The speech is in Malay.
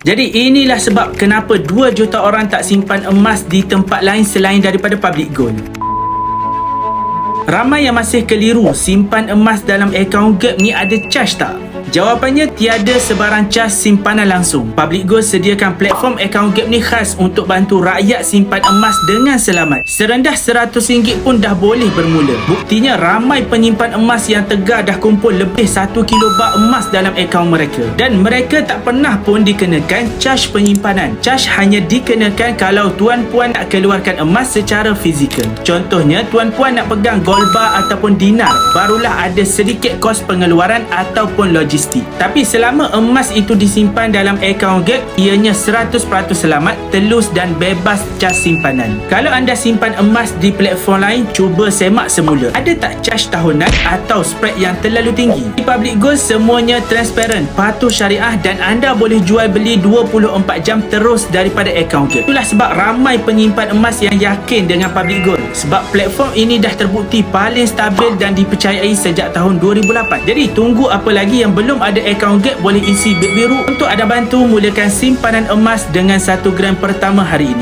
Jadi inilah sebab kenapa 2 juta orang tak simpan emas di tempat lain selain daripada public gold. Ramai yang masih keliru simpan emas dalam akaun Gap ni ada charge tak? Jawapannya tiada sebarang cas simpanan langsung. Public Gold sediakan platform akaun Gap ni khas untuk bantu rakyat simpan emas dengan selamat. Serendah RM100 pun dah boleh bermula. Buktinya ramai penyimpan emas yang tegar dah kumpul lebih 1 kilo bak emas dalam akaun mereka. Dan mereka tak pernah pun dikenakan cas penyimpanan. Cas hanya dikenakan kalau tuan-puan nak keluarkan emas secara fizikal. Contohnya tuan-puan nak pegang gold bar ataupun dinar, barulah ada sedikit kos pengeluaran ataupun logistik. Tapi selama emas itu disimpan dalam akaun Gap, ianya 100% selamat, telus dan bebas cas simpanan. Kalau anda simpan emas di platform lain, cuba semak semula. Ada tak cas tahunan atau spread yang terlalu tinggi? Di Public Gold semuanya transparent, patuh syariah dan anda boleh jual beli 24 jam terus daripada akaun Gap. Itulah sebab ramai penyimpan emas yang yakin dengan Public Gold. Sebab platform ini dah terbukti paling stabil dan dipercayai sejak tahun 2008. Jadi tunggu apa lagi? Yang belum ada akaun Gap boleh isi bit biru untuk anda bantu mulakan simpanan emas dengan 1 gram pertama hari ini.